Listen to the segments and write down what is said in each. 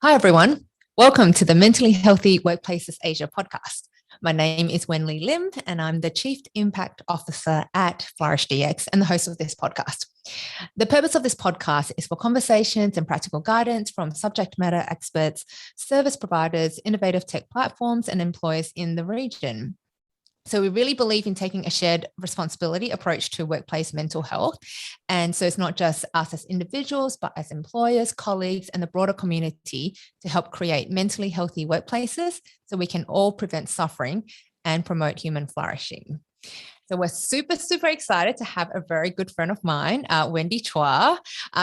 Hi, everyone. Welcome to the Mentally Healthy Workplaces Asia podcast. My name is Wendy Lim, and I'm the Chief Impact Officer at Flourish DX and the host of this podcast. The purpose of this podcast is for conversations and practical guidance from subject matter experts, service providers, innovative tech platforms, and employers in the region. So we really believe in taking a shared responsibility approach to workplace mental health. And so it's not just us as individuals, but as employers, colleagues, and the broader community to help create mentally healthy workplaces so we can all prevent suffering and promote human flourishing. So we're super excited to have a very good friend of mine, Wendy Chua.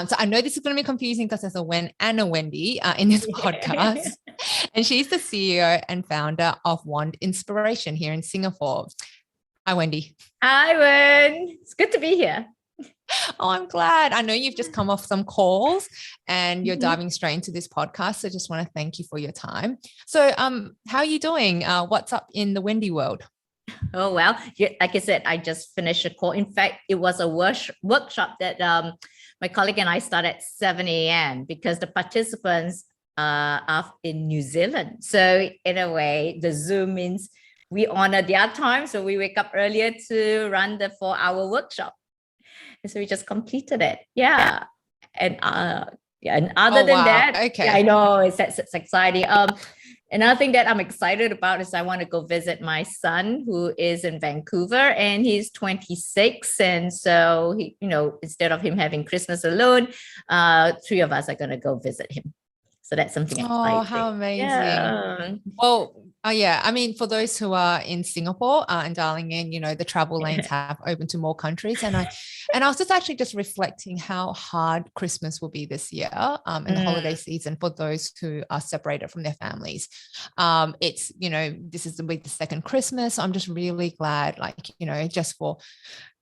So I know this is going to be confusing because there's a Wen and a Wendy in this podcast. And she's the CEO and founder of Wand Inspiration here in Singapore. Hi, Wendy. Hi, Wen. It's good to be here. Oh, I'm glad. I know you've just come off some calls and you're diving straight into this podcast. So just want to thank you for your time. So how are you doing? What's up in the Wendy world? Oh, well, like I said, I just finished a call. In fact, it was a workshop that my colleague and I started at 7 a.m. because the participants are in New Zealand. So in a way, the Zoom means we honor their time. So we wake up earlier to run the 4-hour workshop. And so we just completed it. Yeah. And other than that, okay. Yeah, I know it's exciting. Another thing that I'm excited about is I want to go visit my son who is in Vancouver and he's 26. And so, instead of him having Christmas alone, 3 of us are going to go visit him. So that's something exciting. Oh, how amazing. Yeah. Well, I mean, for those who are in Singapore and dialing in, the travel lanes have opened to more countries. And I was just reflecting how hard Christmas will be this year and the holiday season for those who are separated from their families. It's, this is the second Christmas. So I'm just really glad, just for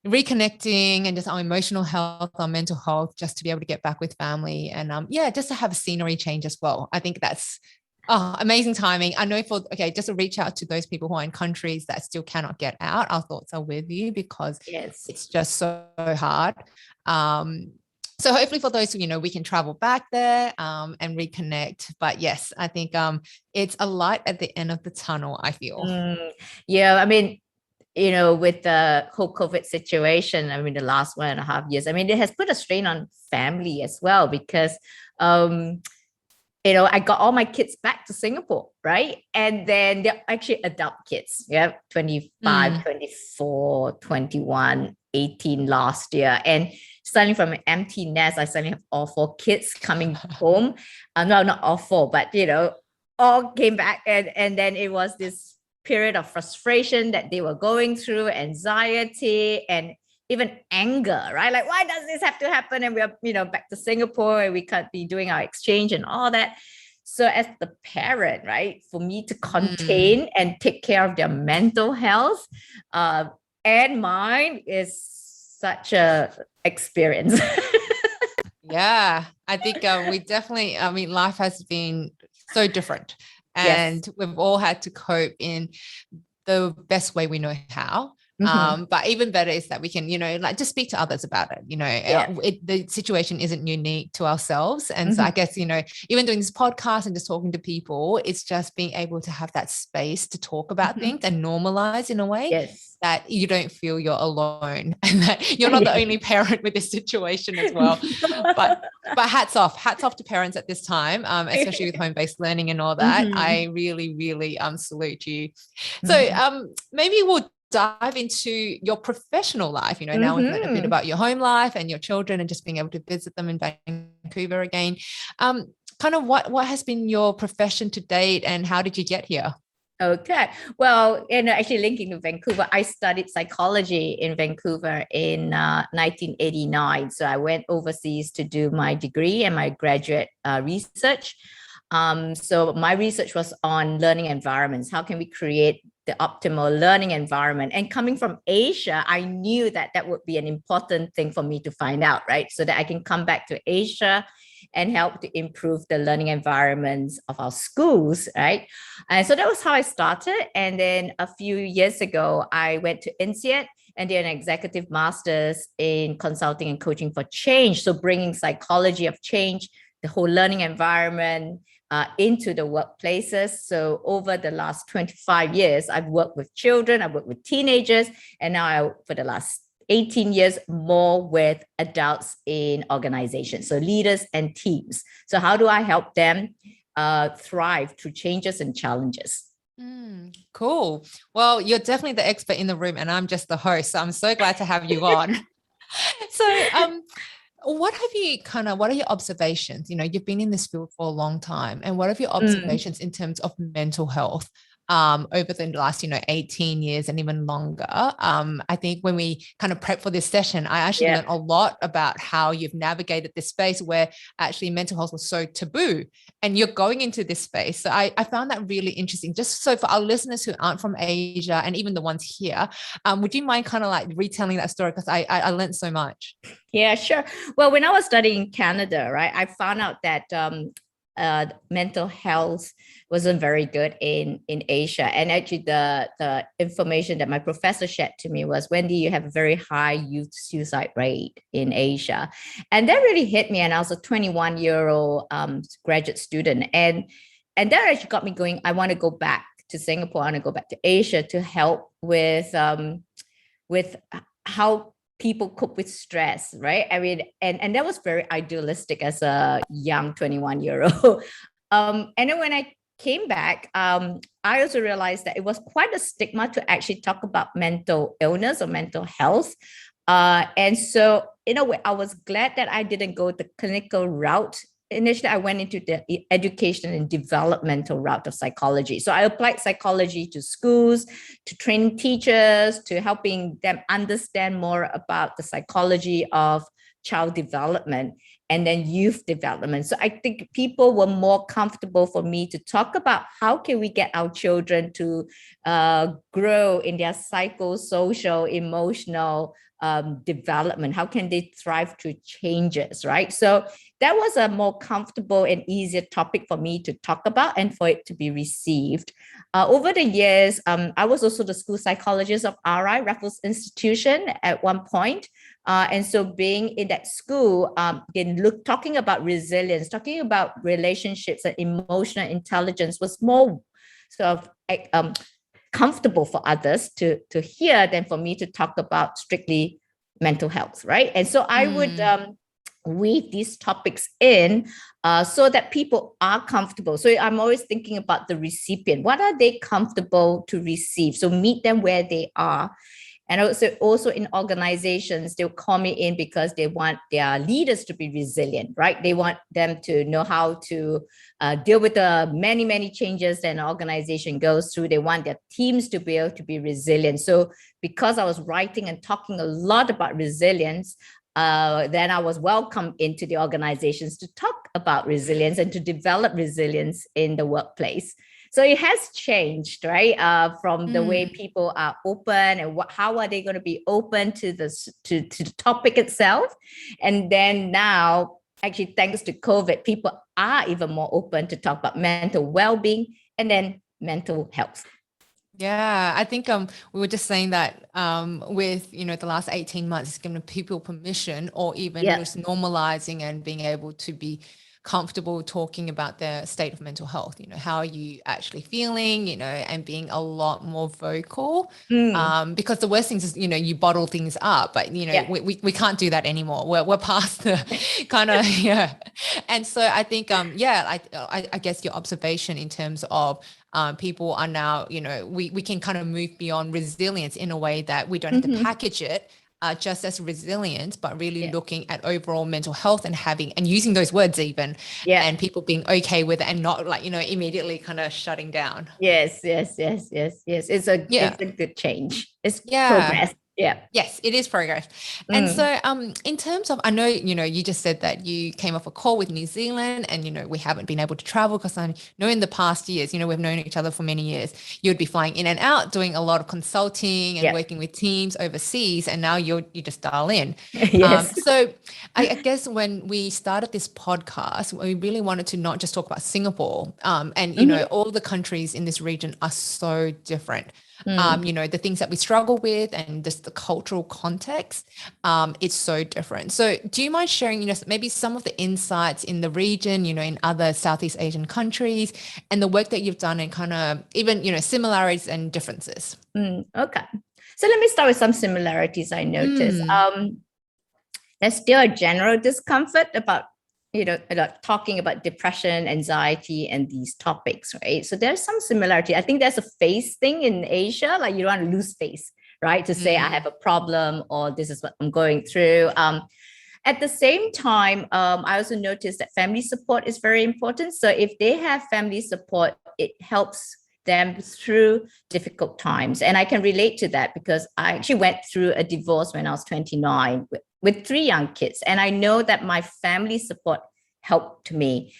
reconnecting and just our emotional health, our mental health, just to be able to get back with family and just to have a scenery change as well. I think that's amazing timing. I know just to reach out to those people who are in countries that still cannot get out, our thoughts are with you because it's just so hard. So hopefully for those who, we can travel back there and reconnect. But yes, I think it's a light at the end of the tunnel, I feel. Yeah, I mean, with the whole COVID situation, the last 1.5 years, it has put a strain on family as well because, I got all my kids back to Singapore, right? And then they're actually adult kids, 25, 24, 21, 18 last year. And starting from an empty nest, I suddenly have all 4 kids coming home. No, not all 4, but, all came back. And then it was this period of frustration that they were going through, anxiety and even anger, right? Like, why does this have to happen? And we are, back to Singapore and we can't be doing our exchange and all that. So as the parent, right, for me to contain and take care of their mental health and mine is such a experience. Yeah, I think we definitely, life has been so different. And we've all had to cope in the best way we know how. But even better is that we can, just speak to others about it. The situation isn't unique to ourselves. And so I guess, even doing this podcast and just talking to people, it's just being able to have that space to talk about things and normalize in a way that you don't feel you're alone and that you're not the only parent with this situation as well. But hats off to parents at this time, especially with home-based learning and all that. I really salute you. So maybe we'll dive into your professional life, now we've learned a bit about your home life and your children and just being able to visit them in Vancouver again. Kind of what has been your profession to date and how did you get here? Okay. Well, actually linking to Vancouver, I studied psychology in Vancouver in 1989. So I went overseas to do my degree and my graduate research. So my research was on learning environments. How can we create the optimal learning environment? And coming from Asia, I knew that would be an important thing for me to find out, right? So that I can come back to Asia and help to improve the learning environments of our schools, right? And so that was how I started. And then a few years ago, I went to INSEAD and did an executive master's in consulting and coaching for change. So bringing psychology of change, the whole learning environment, into the workplaces. So over the last 25 years, I've worked with children, I've worked with teenagers, and now for the last 18 years, more with adults in organizations, so leaders and teams. So how do I help them thrive through changes and challenges? Cool. Well, you're definitely the expert in the room, and I'm just the host. So I'm so glad to have you on. So, what are your observations? You've been in this field for a long time, and what are your observations in terms of mental health over the last, 18 years and even longer? I think when we kind of prep for this session, I actually learned a lot about how you've navigated this space where actually mental health was so taboo, and you're going into this space. So I found that really interesting. Just so for our listeners who aren't from Asia and even the ones here, would you mind kind of like retelling that story? Because I learned so much. Yeah, sure. Well, when I was studying in Canada, right, I found out that mental health wasn't very good in Asia. And actually the information that my professor shared to me was, Wendy, you have a very high youth suicide rate in Asia. And that really hit me. And I was a 21-year-old graduate student. And that actually got me going. I want to go back to Singapore. I want to go back to Asia to help with how people cope with stress, right? I mean, and that was very idealistic as a young 21-year-old. And then when I came back, I also realized that it was quite a stigma to actually talk about mental illness or mental health. And so in a way, I was glad that I didn't go the clinical route. Initially, I went into the education and developmental route of psychology. So I applied psychology to schools, to training teachers, to helping them understand more about the psychology of child development and then youth development. So I think people were more comfortable for me to talk about how can we get our children to grow in their psychosocial, emotional development. How can they thrive through changes, right? So that was a more comfortable and easier topic for me to talk about and for it to be received. Over the years, I was also the school psychologist of RI, Raffles Institution, at one point. And so being in that school, talking about resilience, talking about relationships and emotional intelligence was more sort of comfortable for others to hear than for me to talk about strictly mental health, right? And so I would weave these topics in so that people are comfortable. So I'm always thinking about the recipient. What are they comfortable to receive? So meet them where they are. And also in organizations, they'll call me in because they want their leaders to be resilient, right? They want them to know how to deal with the many, many changes that an organization goes through. They want their teams to be able to be resilient. So because I was writing and talking a lot about resilience, then I was welcomed into the organizations to talk about resilience and to develop resilience in the workplace. So it has changed, right? From the way people are open and how are they going to be open to the topic itself. And then now, actually, thanks to COVID, people are even more open to talk about mental well-being and then mental health. Yeah, I think we were just saying that with the last 18 months, it's given people permission or even just normalizing and being able to be comfortable talking about their state of mental health. How are you actually feeling, and being a lot more vocal, because the worst thing is, you bottle things up, but we can't do that anymore. We're past the kind of, And so I think, I guess your observation in terms of people are now, we can kind of move beyond resilience in a way that we don't have to package it just as resilience, but really looking at overall mental health and using those words even, and people being okay with it and not immediately kind of shutting down. Yes. It's a good change. It's progress. Yeah. Yes, it is progress. And so in terms of, I know, you just said that you came off a call with New Zealand and, we haven't been able to travel because I know in the past years, we've known each other for many years, you'd be flying in and out, doing a lot of consulting and working with teams overseas. And now you just dial in. Yes. So I guess when we started this podcast, we really wanted to not just talk about Singapore and, all the countries in this region are so different. The things that we struggle with and just the cultural context, it's so different. So do you mind sharing, maybe some of the insights in the region, in other Southeast Asian countries, and the work that you've done and kind of even, similarities and differences? Okay. So let me start with some similarities I noticed. There's still a general discomfort about talking about depression, anxiety, and these topics, right? So there's some similarity. I think there's a face thing in Asia, like you don't want to lose face, right? To say I have a problem or this is what I'm going through. At the same time, I also noticed that family support is very important. So if they have family support, it helps them through difficult times. And I can relate to that because I actually went through a divorce when I was 29 with 3 young kids. And I know that my family support helped me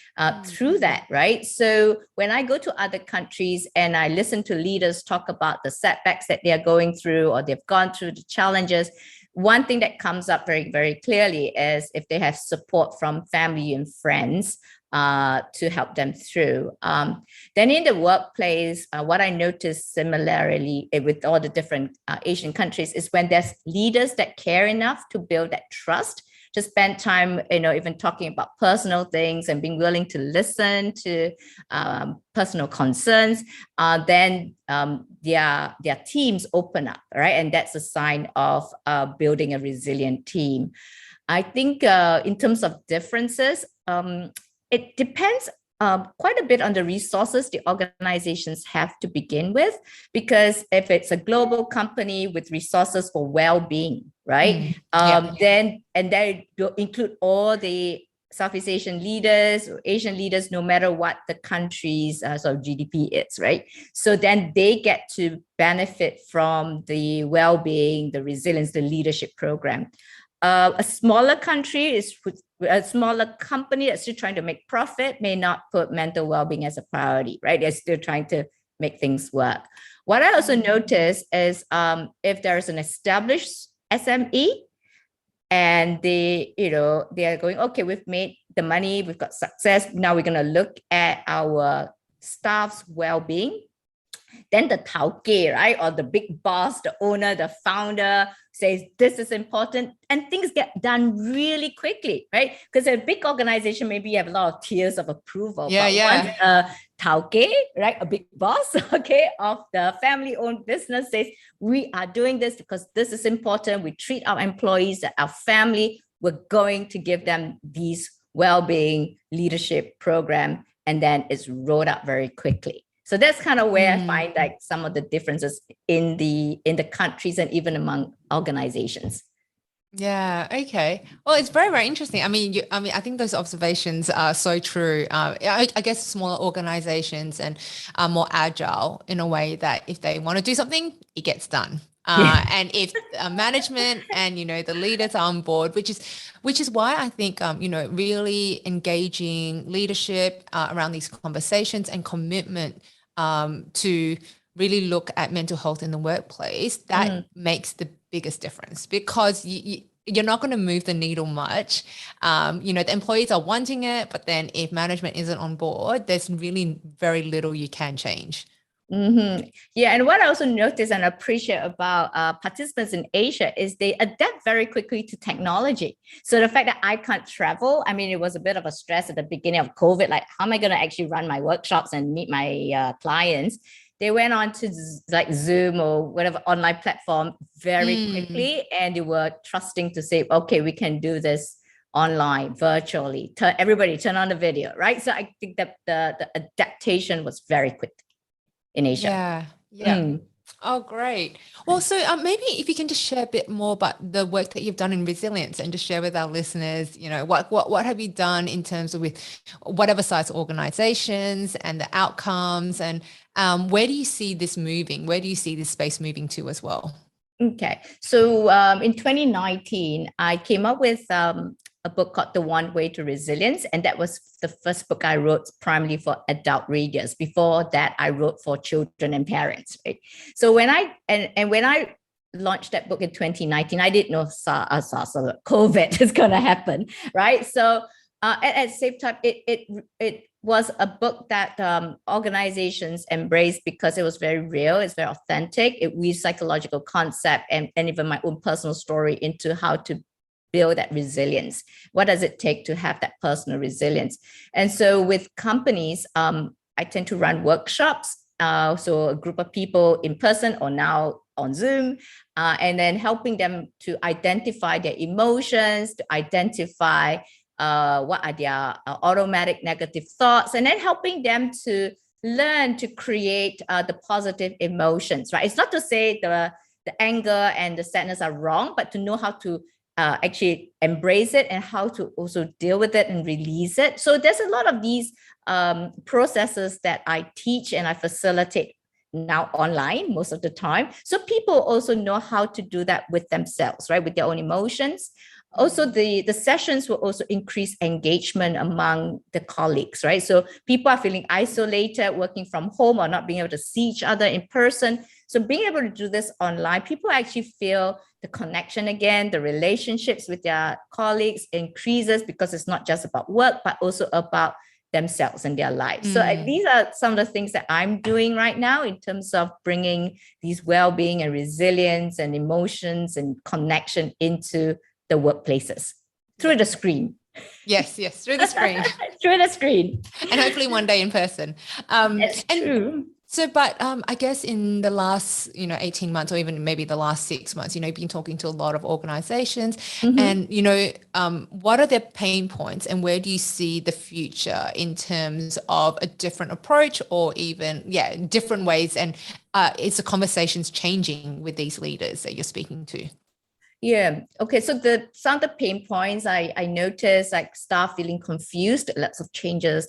through that, right? So when I go to other countries and I listen to leaders talk about the setbacks that they are going through or they've gone through the challenges, one thing that comes up very, very clearly is if they have support from family and friends to help them through. Then in the workplace, what I noticed similarly with all the different Asian countries is when there's leaders that care enough to build that trust, to spend time, even talking about personal things and being willing to listen to personal concerns, then their teams open up, right? And that's a sign of building a resilient team. I think in terms of differences, it depends quite a bit on the resources the organizations have to begin with, because if it's a global company with resources for well-being, right? Then they include all the Southeast Asian leaders or Asian leaders, no matter what the country's sort of GDP is, right? So then they get to benefit from the well-being, the resilience, the leadership program. A smaller country is a smaller company that's still trying to make profit may not put mental well-being as a priority, right? They're still trying to make things work. What I also notice is if there's an established SME and they are going, okay, we've made the money, we've got success. Now we're going to look at our staff's well-being. Then the tauke, right, or the big boss, the owner, the founder says this is important, and things get done really quickly, right? Because a big organization, maybe you have a lot of tiers of approval. Once a tauke, right, a big boss, okay, of the family-owned business says we are doing this because this is important. We treat our employees as our family. We're going to give them these well-being leadership program, and then it's rolled out very quickly. So that's kind of where I find like some of the differences in the countries and even among organizations. Yeah. Okay. Well, it's very, very interesting. I mean, I think those observations are so true. I guess smaller organizations and are more agile in a way that if they want to do something, it gets done. And if management and, the leaders are on board, which is why I think, really engaging leadership around these conversations and commitment to really look at mental health in the workplace, that makes the biggest difference, because you're not going to move the needle much. The employees are wanting it, but then if management isn't on board, there's really very little you can change. Yeah, and what I also notice and appreciate about participants in Asia is they adapt very quickly to technology. So the fact that I can't travel, I mean, it was a bit of a stress at the beginning of COVID, like how am I going to actually run my workshops and meet my clients? They went on to like Zoom or whatever online platform very quickly, and they were trusting to say, okay, we can do this online, virtually. Everybody turn on the video, right? So I think that the adaptation was very quick in Asia. Yeah. Oh, great. Well, so maybe if you can just share a bit more about the work that you've done in resilience, and just share with our listeners, what have you done in terms of with whatever size organizations and the outcomes, and where do you see this moving? Where do you see this space moving to as well? Okay. So in 2019, I came up with a book called The One Way to Resilience. And that was the first book I wrote primarily for adult readers. Before that, I wrote for children and parents, right? So when I launched that book in 2019, I didn't know COVID is going to happen, right? So at the same time, it was a book that organizations embraced because it was very real, it's very authentic. It weaves psychological concept and even my own personal story into how to build that resilience. What does it take to have that personal resilience? And so with companies, I tend to run workshops. So a group of people in person or now on Zoom, and then helping them to identify their emotions, to identify what are their automatic negative thoughts, and then helping them to learn to create the positive emotions, right? It's not to say the anger and the sadness are wrong, but to know how to actually embrace it and how to also deal with it and release it. So there's a lot of these processes that I teach and I facilitate now online most of the time. So people also know how to do that with themselves, right? With their own emotions. Also, the sessions will also increase engagement among the colleagues, right? So people are feeling isolated, working from home or not being able to see each other in person. So being able to do this online, people actually feel the connection again, the relationships with their colleagues increases because it's not just about work, but also about themselves and their lives. So these are some of the things that I'm doing right now in terms of bringing these well-being and resilience and emotions and connection into the workplaces through the screen. Yes, through the screen. Through the screen. And hopefully one day in person. It's true. So, but I guess in the last, 18 months or even maybe the last 6 months, you've been talking to a lot of organizations and, what are their pain points and where do you see the future in terms of a different approach or even, different ways? And is the conversations changing with these leaders that you're speaking to? Yeah. Okay. So some of the pain points I noticed, like staff feeling confused, lots of changes,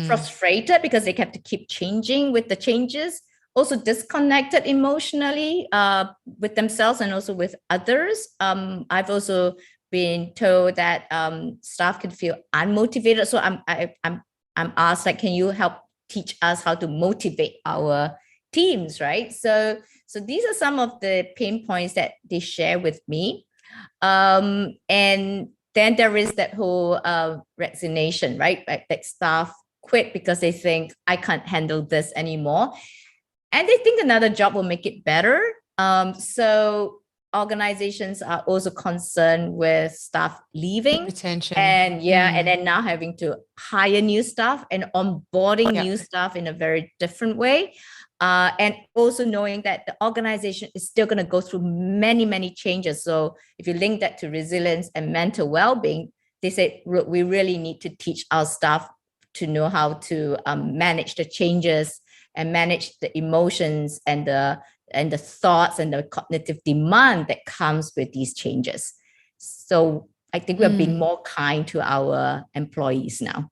frustrated because they have to keep changing with the changes, also disconnected emotionally with themselves and also with others. I've also been told that staff can feel unmotivated. So I'm asked, like, can you help teach us how to motivate our teams, right? So these are some of the pain points that they share with me. And then there is that whole resignation, right? Like staff quit because they think I can't handle this anymore. And they think another job will make it better. So organizations are also concerned with staff leaving. Retention. And and then now having to hire new staff and onboarding new staff in a very different way. And also knowing that the organization is still going to go through many, many changes. So if you link that to resilience and mental well-being, they say, we really need to teach our staff to know how to manage the changes and manage the emotions and the thoughts and the cognitive demand that comes with these changes. So I think we're being more kind to our employees now.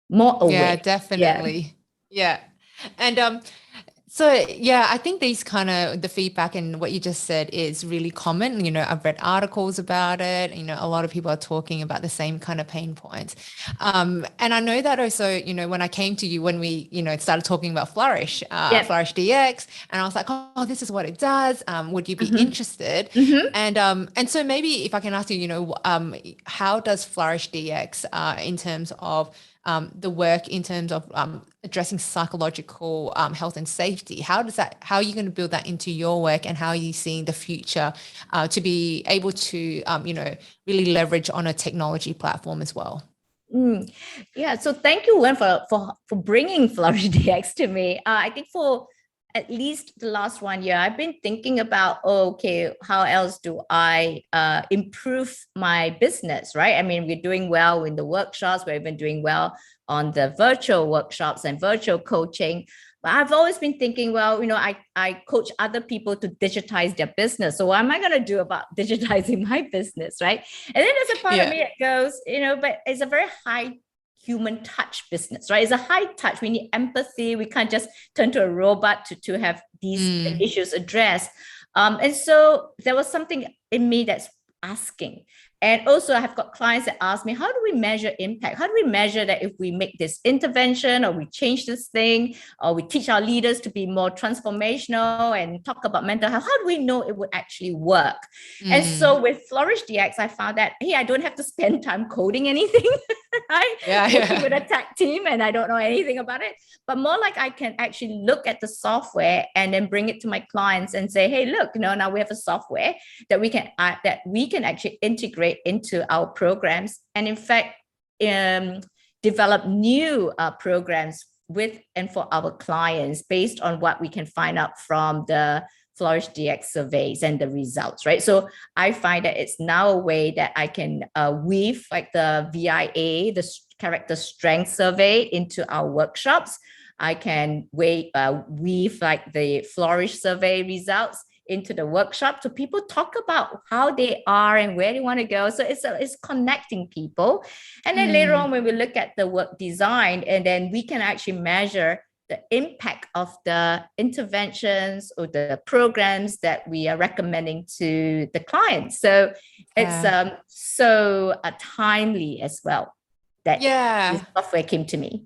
More aware. Yeah, definitely. Yeah. And I think these kind of the feedback and what you just said is really common. I've read articles about it. A lot of people are talking about the same kind of pain points. And I know that also, when I came to you, when we, started talking about Flourish, Flourish DX, and I was like, oh, this is what it does. Would you be interested? And so maybe if I can ask you, how does Flourish DX in terms of the work in terms of addressing psychological health and safety, how are you going to build that into your work, and how are you seeing the future to be able to really leverage on a technology platform as well? Yeah, so thank you, Wen, for bringing Flourish DX to me. I think for at least the last 1 year, I've been thinking about, how else do I improve my business, right? I mean, we're doing well in the workshops. We're even doing well on the virtual workshops and virtual coaching. But I've always been thinking, I coach other people to digitize their business. So what am I going to do about digitizing my business, right? And then there's a part of me that goes, but it's a very high human touch business, right? It's a high touch. We need empathy. We can't just turn to a robot to have these issues addressed. And so there was something in me that's asking. And also I have got clients that ask me, how do we measure impact? How do we measure that if we make this intervention or we change this thing or we teach our leaders to be more transformational and talk about mental health, how do we know it would actually work? And so with Flourish DX, I found that, hey, I don't have to spend time coding anything, right? Working with a tech team and I don't know anything about it, but more like I can actually look at the software and then bring it to my clients and say, hey, look, now we have a software that we can actually integrate into our programs, and in fact develop new programs with and for our clients based on what we can find out from the Flourish DX surveys and the results, right? So I find that it's now a way that I can weave like the VIA, the character strength survey, into our workshops. I can weave like the Flourish survey results into the workshop, so people talk about how they are and where they want to go. So it's connecting people. And then later on, when we look at the work design, and then we can actually measure the impact of the interventions or the programs that we are recommending to the clients. So it's so timely as well that this software came to me.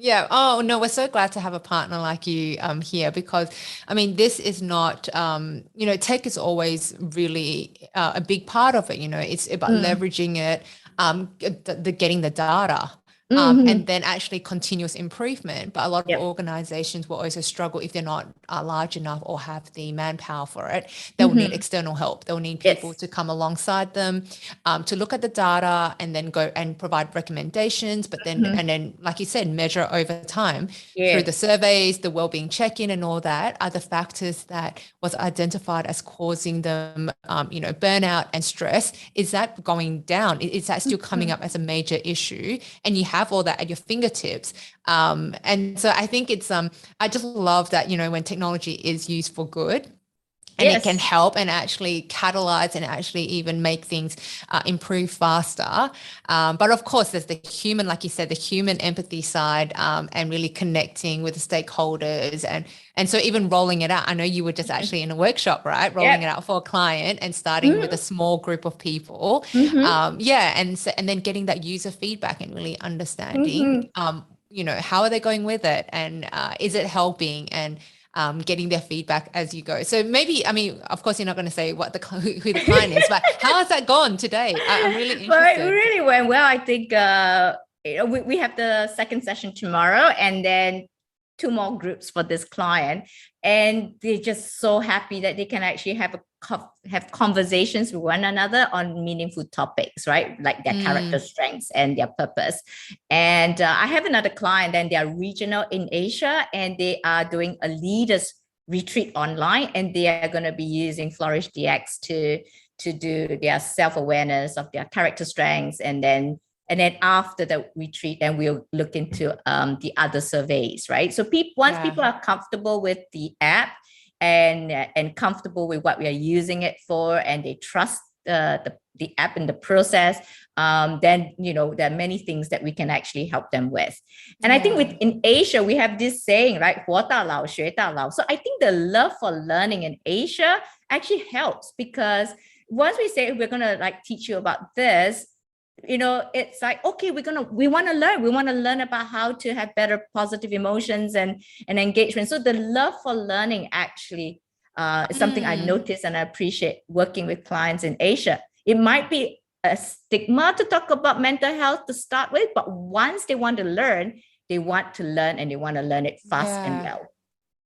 Yeah. Oh, no, we're so glad to have a partner like you here, because, I mean, this is not, tech is always really a big part of it. It's about leveraging it, getting the data. And then actually continuous improvement. But a lot of organizations will also struggle if they're not large enough or have the manpower for it. They'll need external help. They'll need people to come alongside them to look at the data and then go and provide recommendations. But then, and then, like you said, measure over time through the surveys, the wellbeing check-in and all that are the factors that was identified as causing them, burnout and stress. Is that going down? Is that still coming up as a major issue? And you have all that at your fingertips. And so I think it's, I just love that, when technology is used for good and it can help and actually catalyze and actually even make things improve faster. But of course, there's the human, like you said, the human empathy side and really connecting with the stakeholders. And so even rolling it out, I know you were just actually in a workshop, right? Rolling it out for a client and starting with a small group of people. And then getting that user feedback and really understanding, how are they going with it? And is it helping? And getting their feedback as you go. So maybe, I mean, of course, you're not going to say what who the client is, but how has that gone today? I'm really interested. Well, it really went well. I think we have the second session tomorrow, and then 2 more groups for this client, and they're just so happy that they can actually have conversations with one another on meaningful topics, right? Like their character strengths and their purpose. And I have another client, and they are regional in Asia, and they are doing a leaders retreat online, and they are going to be using Flourish DX to do their self-awareness of their character strengths, and then after the retreat, then we'll look into the other surveys, right? So once people are comfortable with the app and comfortable with what we are using it for, and they trust the app and the process, then, there are many things that we can actually help them with. And I think in Asia, we have this saying, right? 活大老学大老. So I think the love for learning in Asia actually helps, because once we say we're going to like teach you about this, it's like, okay, we want to learn about how to have better positive emotions and engagement. So the love for learning actually is something I notice and I appreciate working with clients in Asia. It might be a stigma to talk about mental health to start with, but once they want to learn, and they want to learn it fast and well.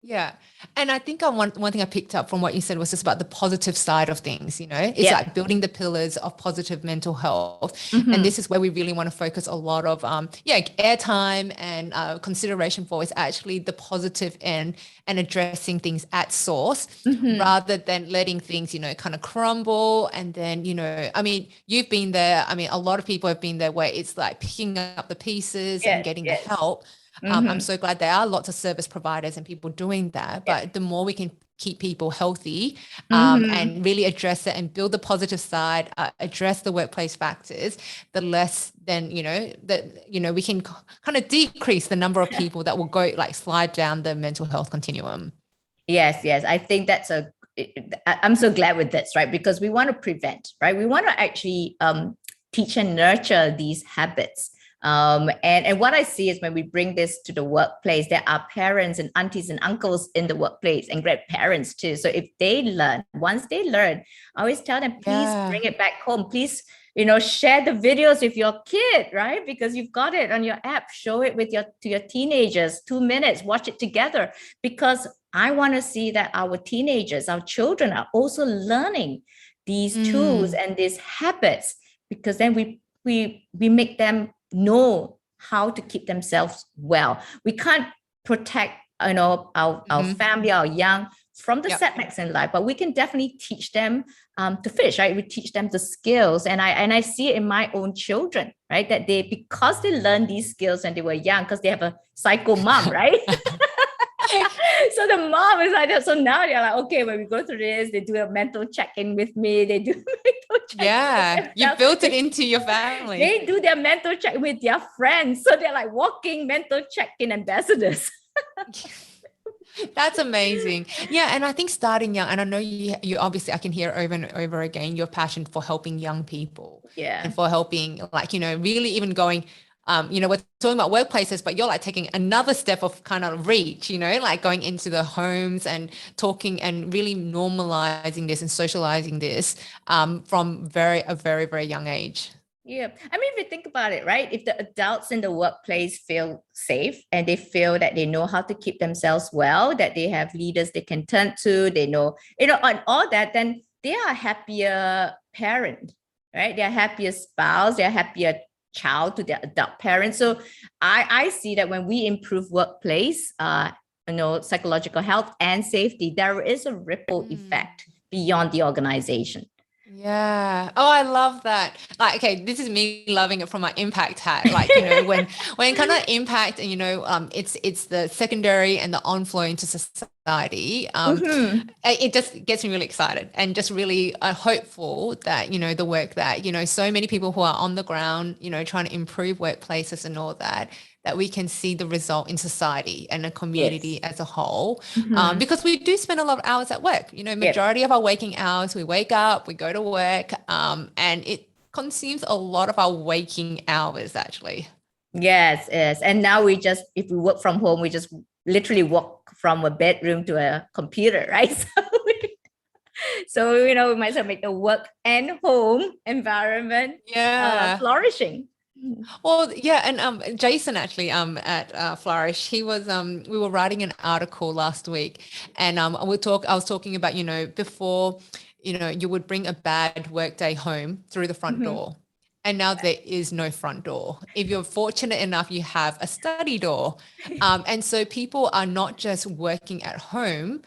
Yeah. And I think one thing I picked up from what you said was just about the positive side of things, it's like building the pillars of positive mental health. And this is where we really want to focus a lot of, airtime and consideration for is actually the positive end and addressing things at source rather than letting things, kind of crumble. And then, I mean, you've been there. I mean, a lot of people have been there where it's like picking up the pieces and getting the help. I'm so glad there are lots of service providers and people doing that, but the more we can keep people healthy and really address it and build the positive side, address the workplace factors, the less then, we can kind of decrease the number of people that will go like slide down the mental health continuum. Yes. I think that's a I'm so glad with this, right? Because we want to prevent, right? We want to actually teach and nurture these habits. And what I see is when we bring this to the workplace, there are parents and aunties and uncles in the workplace and grandparents too. So if they learn, once they learn, I always tell them, please bring it back home. Please, share the videos with your kid, right? Because you've got it on your app. Show it to your teenagers, 2 minutes, watch it together. Because I want to see that our teenagers, our children are also learning these tools and these habits, because then we make them know how to keep themselves well. We can't protect, our family, our young from the setbacks in life, but we can definitely teach them to fish, right? We teach them the skills. And I see it in my own children, right? That because they learned these skills when they were young, because they have a psycho mom, right? So the mom is like that. So now they're like, okay, when we go through this, they do a mental check-in with me. They do mental check-in. Yeah, you built it into your family. They do their mental check with their friends. So they're like walking mental check-in ambassadors. That's amazing. Yeah. And I think starting young, and I know you obviously, I can hear over and over again, your passion for helping young people. Yeah. And for helping, really even going, we're talking about workplaces, but you're like taking another step of kind of reach, like going into the homes and talking and really normalizing this and socializing this from a very, very young age. Yeah. I mean, if you think about it, right? If the adults in the workplace feel safe and they feel that they know how to keep themselves well, that they have leaders they can turn to, they know, and all that, then they are a happier parent, right? They're a happier spouse, they're a happier child to their adult parents. So I see that when we improve workplace, psychological health and safety, there is a ripple effect beyond the organization. Yeah. Oh, I love that. Like, okay, this is me loving it from my impact hat. Like, when kind of impact and, it's the secondary and the on-flow into society, it just gets me really excited and just really hopeful that, the work that, so many people who are on the ground, trying to improve workplaces and all that we can see the result in society and a community as a whole. Because we do spend a lot of hours at work, majority of our waking hours, we wake up, we go to work, and it consumes a lot of our waking hours actually. Yes. And now if we work from home, we just literally walk from a bedroom to a computer, right? So, we might as well make the work and home environment flourishing. Well, yeah, and Jason actually at Flourish, he was we were writing an article last week, and I was talking about before you would bring a bad work day home through the front door, and now there is no front door. If you're fortunate enough, you have a study door, and so people are not just working at home,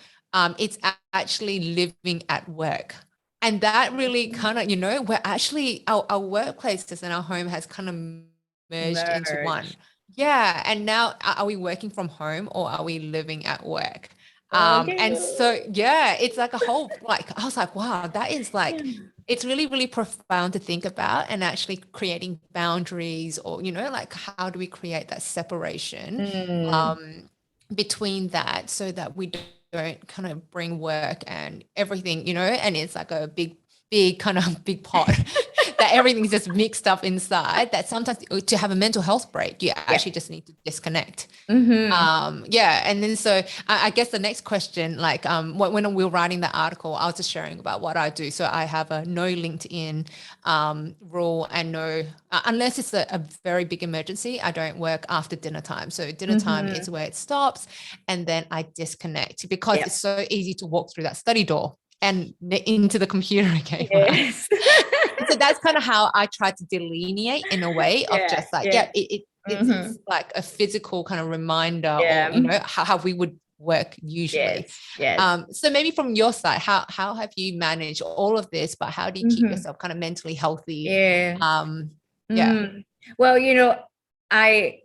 it's actually living at work. And that really kind of, we're actually, our workplaces and our home has kind of merged into one. Yeah. And now are we working from home or are we living at work? And so, yeah, it's like a whole, I was like, wow, that is it's really, really profound to think about, and actually creating boundaries or, how do we create that separation between that so that we don't kind of bring work and everything, and it's like a big kind of big pot that everything's just mixed up inside, that sometimes to have a mental health break, you actually just need to disconnect. And then so I guess the next question, when we were writing the article, I was just sharing about what I do. So I have a no LinkedIn rule, and no, unless it's a very big emergency, I don't work after dinner time. So dinner time is where it stops, and then I disconnect, because it's so easy to walk through that study door and into the computer again. Yes. So that's kind of how I try to delineate in a way of just it's like a physical kind of reminder or, how we would work usually. So maybe from your side, how have you managed all of this, but how do you keep yourself kind of mentally healthy? Well, I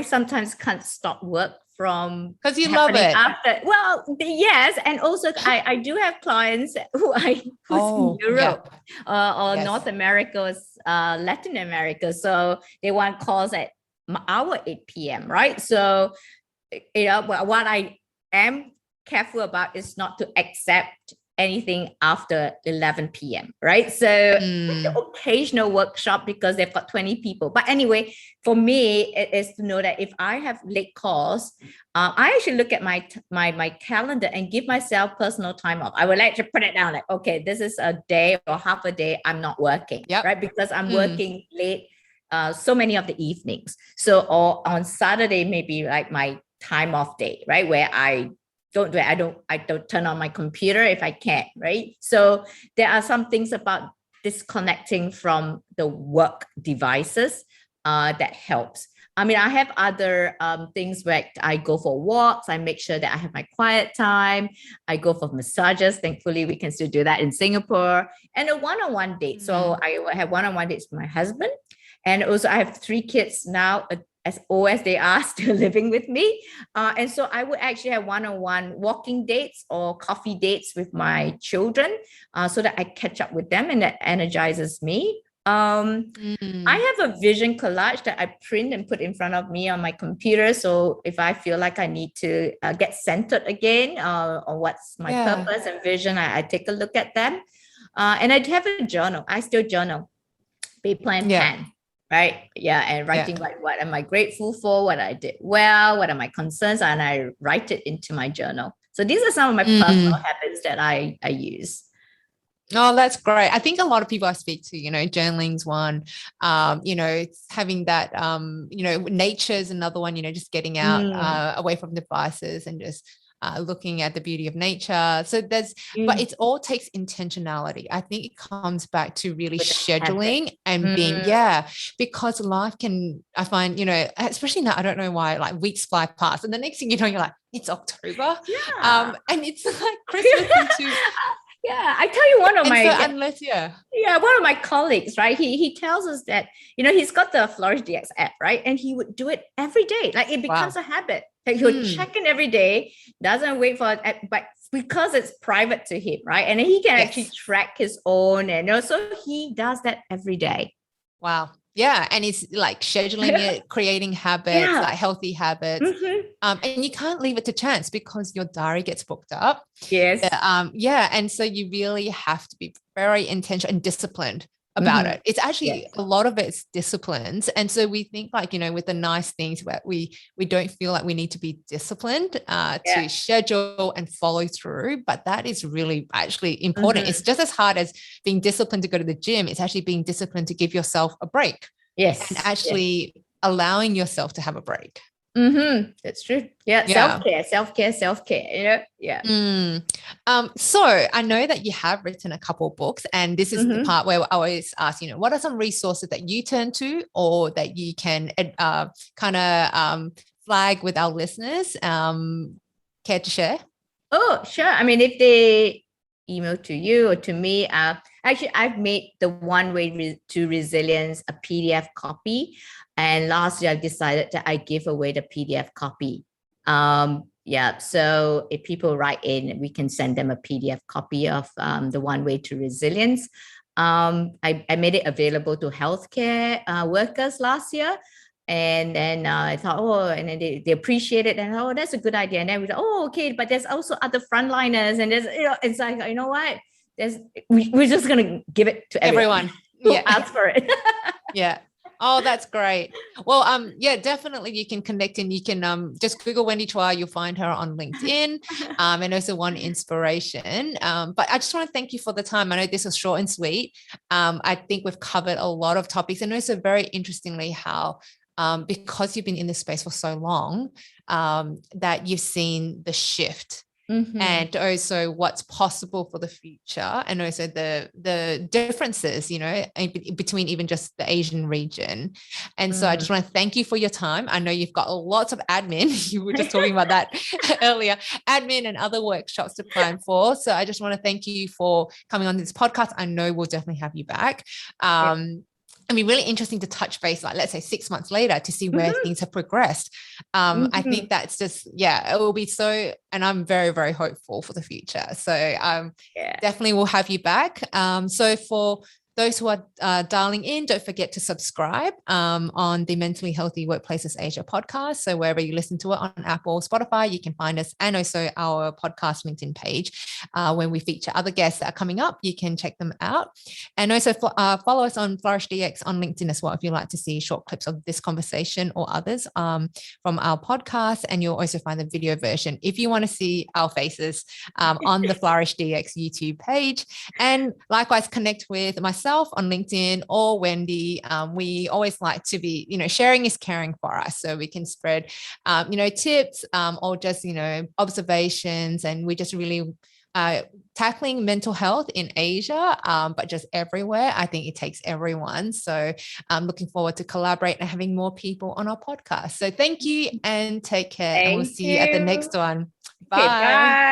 sometimes can't stop work from, because you love it. Yes, and also I do have clients who's in Europe or North America, Latin America, so they want calls at our 8 p.m. right? So what I am careful about is not to accept anything after 11 p.m., right? So the occasional workshop because they've got 20 people. But anyway, for me, it is to know that if I have late calls, I actually look at my calendar and give myself personal time off. I would like to put it down like, okay, this is a day or half a day I'm not working, right? Because I'm working late so many of the evenings. So or on Saturday, maybe like my time off day, right? Where I don't turn on my computer if I can't, right? So there are some things about disconnecting from the work devices that helps. I mean, I have other things where I go for walks. I make sure that I have my quiet time. I go for massages. Thankfully, we can still do that in Singapore. And a one-on-one date. So I have one-on-one dates with my husband. And also I have 3 kids now, as old as they are, still living with me. And so I would actually have one-on-one walking dates or coffee dates with my children so that I catch up with them, and that energizes me. I have a vision collage that I print and put in front of me on my computer. So if I feel like I need to get centered again on what's my purpose and vision, I take a look at them. And I have a journal. I still journal, paper and pen. Right. Yeah. And writing like, what am I grateful for? What I did well? What are my concerns? And I write it into my journal. So these are some of my personal habits that I use. Oh, that's great. I think a lot of people I speak to, journaling's one, having that, nature's another one, just getting out away from devices and just looking at the beauty of nature. So but it all takes intentionality. I think it comes back to really scheduling and being, because life can, I find, especially now, I don't know why, like weeks fly past and the next thing you know, you're like, it's October. And it's like Christmas into... Yeah, I tell you, one of my colleagues, right? He tells us that, he's got the Flourish DX app, right? And he would do it every day. Like it becomes a habit. Like he would check in every day, doesn't wait for it, but because it's private to him, right? And he can actually track his own, and so he does that every day. Wow. Yeah. And it's like scheduling it, creating habits, like healthy habits. And you can't leave it to chance because your diary gets booked up. Yes. And so you really have to be very intentional and disciplined about it. It's actually a lot of it's disciplines. And so we think like, with the nice things where we don't feel like we need to be disciplined to schedule and follow through. But that is really actually important. It's just as hard as being disciplined to go to the gym. It's actually being disciplined to give yourself a break. Yes. And actually allowing yourself to have a break. That's true. Self-care, So I know that you have written a couple of books, and this is the part where I always ask, what are some resources that you turn to or that you can flag with our listeners? Care to share? Oh, sure. I mean, if they email to you or to me, actually I've made the One Way to Resilience a PDF copy. And last year I decided that I give away the PDF copy. So if people write in, we can send them a PDF copy of the One Way to Resilience. I made it available to healthcare workers last year. And then I thought, and then they appreciate it. And that's a good idea. And then we thought, okay, but there's also other frontliners. And there's, it's like, you know what? We're just going to give it to everyone. Who ask for it. Oh, that's great. Well, definitely you can connect and you can just Google Wendy Chua. You'll find her on LinkedIn and also One Inspiration. But I just want to thank you for the time. I know this was short and sweet. I think we've covered a lot of topics, and also very interestingly how because you've been in this space for so long, that you've seen the shift and also what's possible for the future, and also the differences, between even just the Asian region. And so I just want to thank you for your time. I know you've got lots of admin. You were just talking about that earlier, admin and other workshops to plan for. So I just want to thank you for coming on this podcast. I know we'll definitely have you back. I mean, really interesting to touch base, like let's say 6 months later, to see where things have progressed. I think that's just, it will be so, and I'm very, very hopeful for the future. So definitely we'll have you back. So for those who are dialing in, don't forget to subscribe on the Mentally Healthy Workplaces Asia podcast. So wherever you listen to it, on Apple, Spotify, you can find us, and also our podcast LinkedIn page. When we feature other guests that are coming up, you can check them out. And also follow us on Flourish DX on LinkedIn as well, if you'd like to see short clips of this conversation or others from our podcast. And you'll also find the video version if you want to see our faces on the Flourish DX YouTube page. And likewise, connect with myself on LinkedIn or Wendy. We always like to be, sharing is caring for us. So we can spread, tips or just, observations. And we just really tackling mental health in Asia, but just everywhere. I think it takes everyone. So I'm looking forward to collaborate and having more people on our podcast. So thank you and take care. And we'll see you at the next one. Bye. Okay, bye.